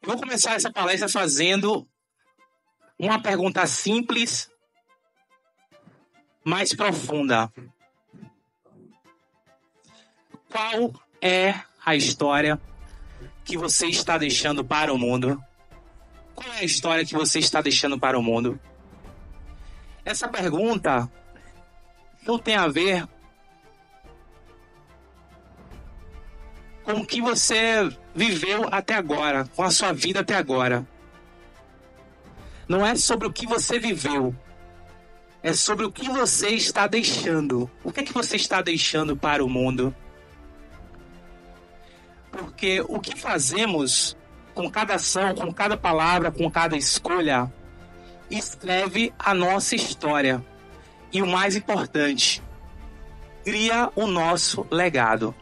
Eu vou começar essa palestra fazendo uma pergunta simples, mais profunda. Qual é a história que você está deixando para o mundo? Qual é a história que você está deixando para o mundo? Essa pergunta não tem a ver com o que você viveu até agora, com a sua vida até agora. Não é sobre o que você viveu, é sobre o que você está deixando. O que é que você está deixando para o mundo? Porque o que fazemos com cada ação, com cada palavra, com cada escolha, escreve a nossa história. E o mais importante, cria o nosso legado.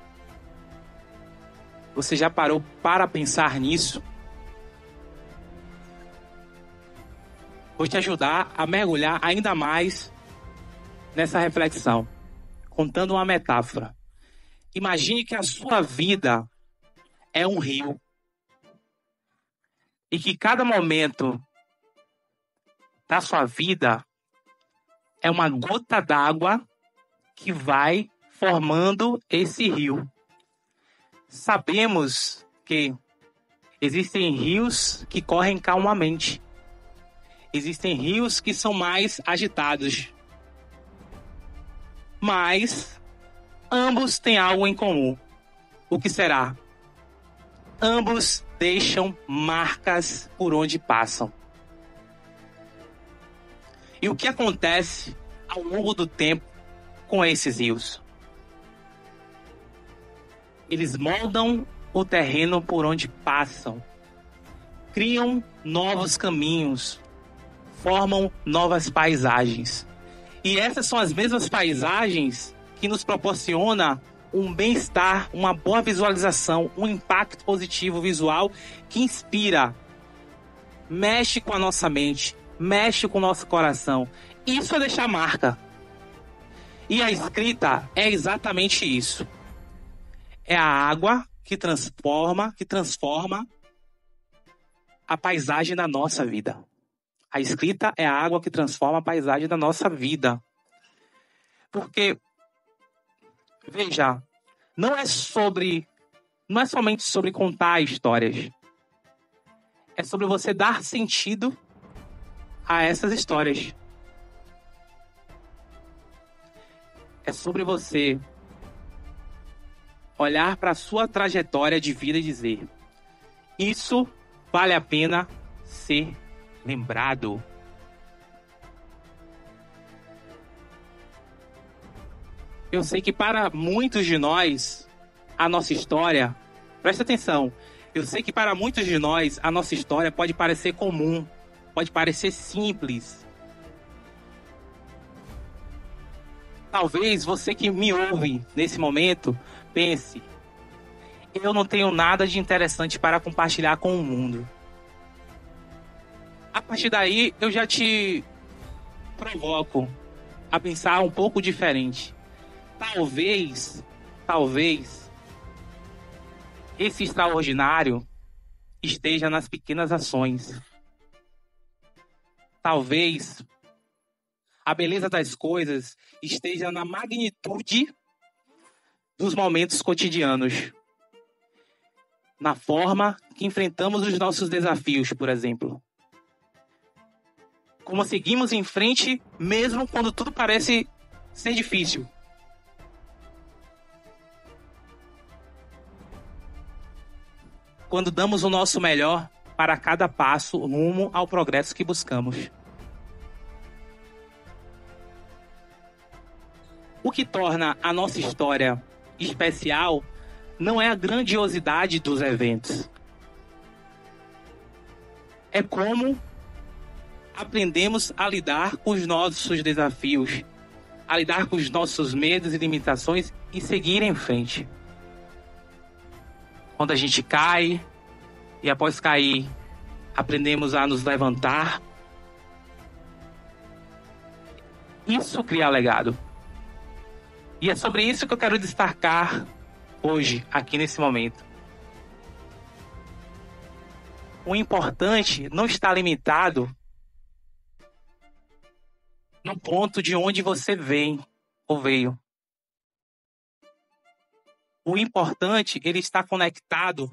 Você já parou para pensar nisso? Vou te ajudar a mergulhar ainda mais nessa reflexão, contando uma metáfora. Imagine que a sua vida é um rio e que cada momento da sua vida é uma gota d'água que vai formando esse rio. Sabemos que existem rios que correm calmamente. Existem rios que são mais agitados. Mas ambos têm algo em comum. O que será? Ambos deixam marcas por onde passam. E o que acontece ao longo do tempo com esses rios? Eles moldam o terreno por onde passam, criam novos caminhos, formam novas paisagens. E essas são as mesmas paisagens que nos proporcionam um bem-estar, uma boa visualização, um impacto positivo visual que inspira, mexe com a nossa mente, mexe com o nosso coração. Isso é deixar marca. E a escrita é exatamente isso. É a água que transforma a paisagem da nossa vida. A escrita é a água que transforma a paisagem da nossa vida. Porque, veja, não é somente sobre contar histórias. É sobre você dar sentido a essas histórias. É sobre você olhar para a sua trajetória de vida e dizer: isso vale a pena ser lembrado. Eu sei que para muitos de nós, a nossa história, presta atenção, eu sei que para muitos de nós, a nossa história pode parecer comum, pode parecer simples. Talvez você que me ouve nesse momento pense: eu não tenho nada de interessante para compartilhar com o mundo. A partir daí, eu já te provoco a pensar um pouco diferente. Talvez, esse extraordinário esteja nas pequenas ações. Talvez a beleza das coisas esteja na magnitude dos momentos cotidianos. Na forma que enfrentamos os nossos desafios, por exemplo. Como seguimos em frente, mesmo quando tudo parece ser difícil. Quando damos o nosso melhor para cada passo rumo ao progresso que buscamos. O que torna a nossa história especial não é a grandiosidade dos eventos. É como aprendemos a lidar com os nossos desafios, a lidar com os nossos medos e limitações e seguir em frente. Quando a gente cai e após cair, aprendemos a nos levantar. Isso cria legado. E é sobre isso que eu quero destacar hoje, aqui nesse momento. o importante não está limitado no ponto de onde você vem ou veio. O importante, ele está conectado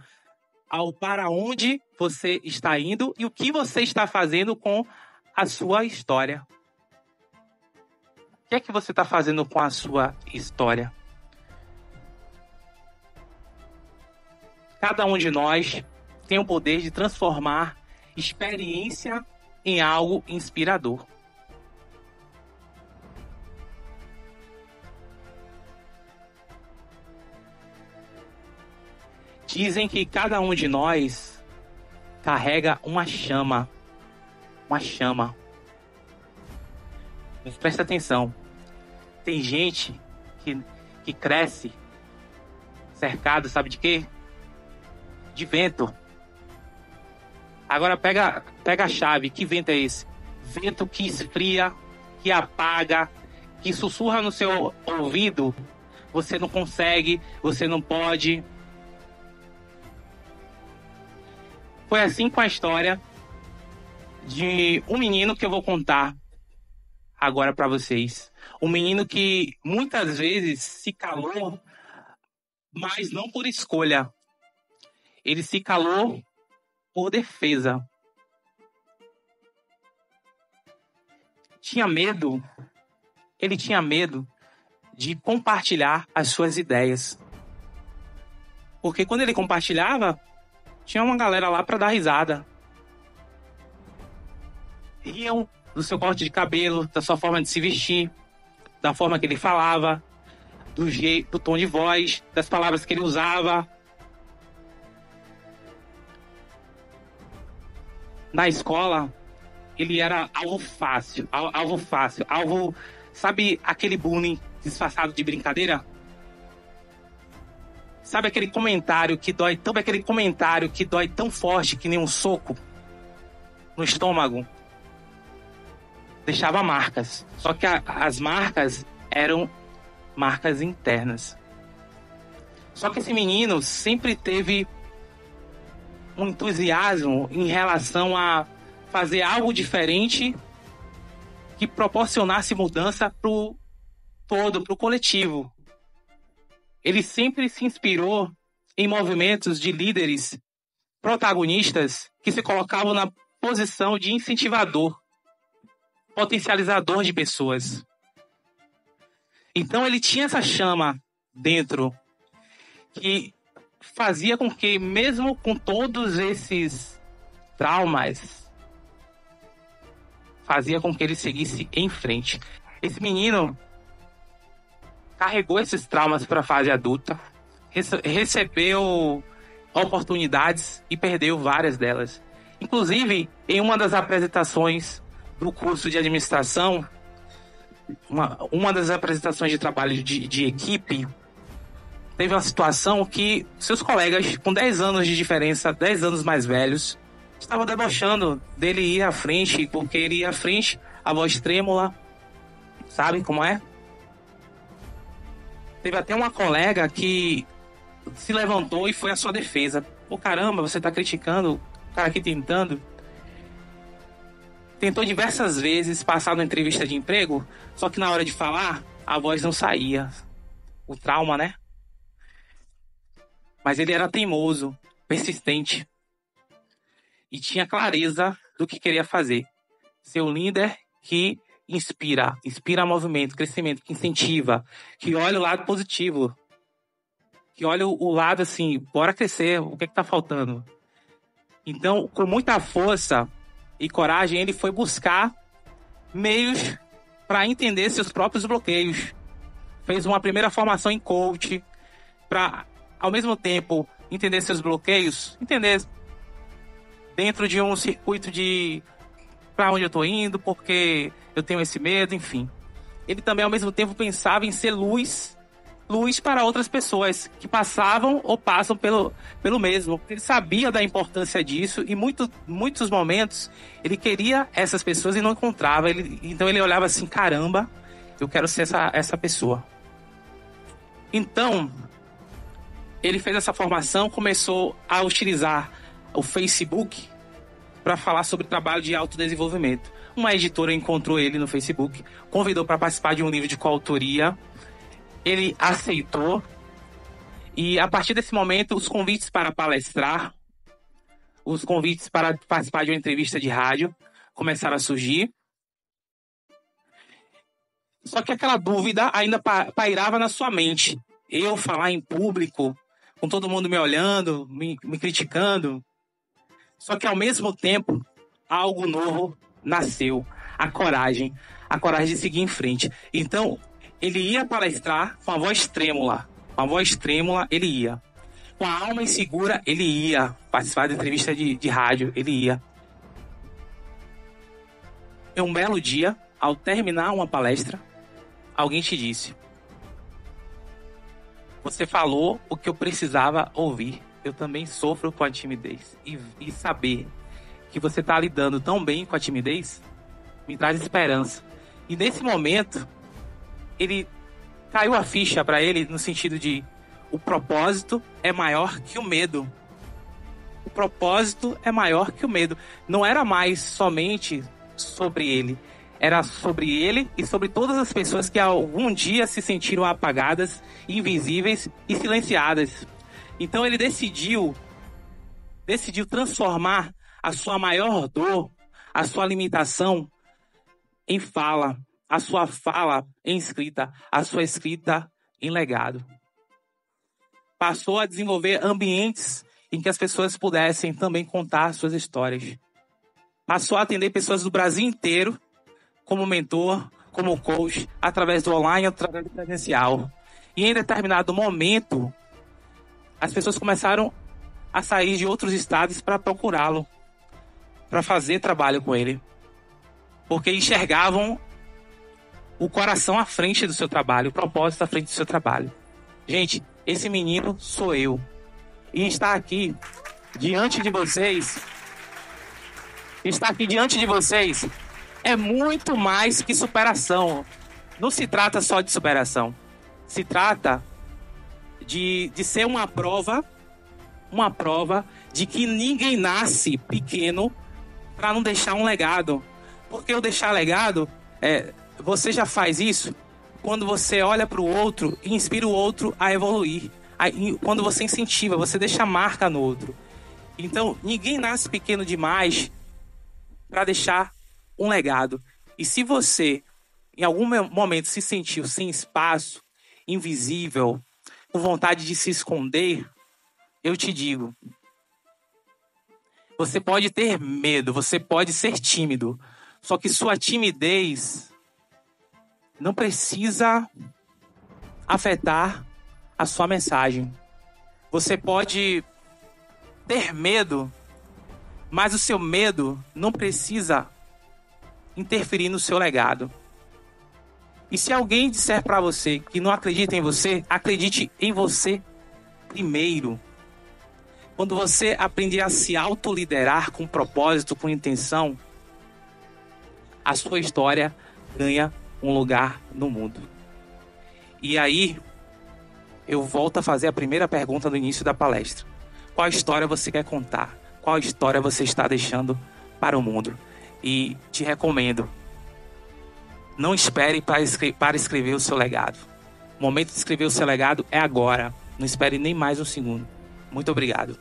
ao para onde você está indo e o que você está fazendo com a sua história. O que é que você está fazendo com a sua história? Cada um de nós tem o poder de transformar experiência em algo inspirador. Dizem que cada um de nós carrega uma chama. Uma chama. Mas presta atenção. Tem gente que cresce cercado, sabe de quê? De vento. Agora pega a chave. Que vento é esse? Vento que esfria, que apaga, que sussurra no seu ouvido. Você não consegue, você não pode. Foi assim com a história de um menino que eu vou contar agora para vocês. Um menino que muitas vezes se calou, mas não por escolha. Ele se calou por defesa. Ele tinha medo de compartilhar as suas ideias. Porque quando ele compartilhava, tinha uma galera lá para dar risada. Riam do seu corte de cabelo, da sua forma de se vestir, da forma que ele falava, do jeito, do tom de voz, das palavras que ele usava. Na escola, ele era alvo fácil, sabe aquele bullying disfarçado de brincadeira? Sabe aquele comentário que dói tão forte que nem um soco no estômago? Deixava marcas. Só que as marcas eram marcas internas. Só que esse menino sempre teve um entusiasmo em relação a fazer algo diferente que proporcionasse mudança pro todo, pro coletivo. Ele sempre se inspirou em movimentos de líderes protagonistas que se colocavam na posição de incentivador, potencializador de pessoas. Então ele tinha essa chama dentro que fazia com que, mesmo com todos esses traumas, fazia com que ele seguisse em frente. Esse menino carregou esses traumas para a fase adulta, recebeu oportunidades e perdeu várias delas. Inclusive, em uma das apresentações do curso de administração, uma das apresentações de trabalho de equipe, teve uma situação que seus colegas com 10 anos de diferença, 10 anos mais velhos, estavam debochando dele ir à frente, porque ele ia à frente, a voz trêmula, sabe como é? Teve até uma colega que se levantou e foi à sua defesa. Pô, caramba, você tá criticando o cara aqui tentando. Tentou diversas vezes passar na entrevista de emprego, só que na hora de falar, a voz não saía. O trauma, né? Mas ele era teimoso, persistente. E tinha clareza do que queria fazer. Ser um líder que inspira movimento, crescimento, que incentiva, que olha o lado positivo, que olha o lado assim, bora crescer, o que é que tá faltando? Então, com muita força e coragem, ele foi buscar meios para entender seus próprios bloqueios. Fez uma primeira formação em coach para, ao mesmo tempo, entender seus bloqueios, entender dentro de um circuito de para onde eu tô indo, porque eu tenho esse medo, enfim. Ele também, ao mesmo tempo, pensava em ser luz para outras pessoas que passavam ou passam pelo mesmo. Ele sabia da importância disso e muitos momentos ele queria essas pessoas e não encontrava. Então ele olhava assim, caramba, eu quero ser essa pessoa. Então, ele fez essa formação, começou a utilizar o Facebook para falar sobre trabalho de autodesenvolvimento. Uma editora encontrou ele no Facebook, convidou para participar de um livro de coautoria. Ele aceitou. E a partir desse momento, os convites para palestrar, os convites para participar de uma entrevista de rádio começaram a surgir. Só que aquela dúvida ainda pairava na sua mente. Eu falar em público, com todo mundo me olhando, me criticando. Só que ao mesmo tempo, algo novo nasceu. A coragem de seguir em frente. Então, ele ia palestrar com a voz trêmula. Com a voz trêmula, ele ia. Com a alma insegura, ele ia participar de entrevista de rádio, ele ia. Em um belo dia, ao terminar uma palestra, alguém te disse: você falou o que eu precisava ouvir. Eu também sofro com a timidez. E saber que você está lidando tão bem com a timidez me traz esperança. E nesse momento, caiu a ficha para ele no sentido de: o propósito é maior que o medo. O propósito é maior que o medo. Não era mais somente sobre ele. Era sobre ele e sobre todas as pessoas que algum dia se sentiram apagadas, invisíveis e silenciadas. Então ele decidiu transformar a sua maior dor, a sua limitação, em fala, a sua fala em escrita, a sua escrita em legado. Passou a desenvolver ambientes em que as pessoas pudessem também contar suas histórias. Passou a atender pessoas do Brasil inteiro como mentor, como coach, através do online, através do presencial. E em determinado momento, as pessoas começaram a sair de outros estados para procurá-lo, para fazer trabalho com ele. Porque enxergavam o coração à frente do seu trabalho, o propósito à frente do seu trabalho. Gente, esse menino sou eu. E está aqui diante de vocês é muito mais que superação. Não se trata só de superação. Se trata de ser uma prova de que ninguém nasce pequeno para não deixar um legado. Porque o deixar legado, você já faz isso quando você olha para o outro e inspira o outro a evoluir. Quando você incentiva, você deixa marca no outro. Então, ninguém nasce pequeno demais para deixar um legado. E se você, em algum momento, se sentiu sem espaço, invisível, com vontade de se esconder, eu te digo: você pode ter medo, você pode ser tímido, só que sua timidez não precisa afetar a sua mensagem. Você pode ter medo, mas o seu medo não precisa interferir no seu legado. E se alguém disser para você que não acredita em você, acredite em você primeiro. Quando você aprender a se autoliderar com propósito, com intenção, a sua história ganha um lugar no mundo. E aí, eu volto a fazer a primeira pergunta no início da palestra. Qual história você quer contar? Qual história você está deixando para o mundo? E te recomendo, não espere para escrever o seu legado. O momento de escrever o seu legado é agora. Não espere nem mais um segundo. Muito obrigado.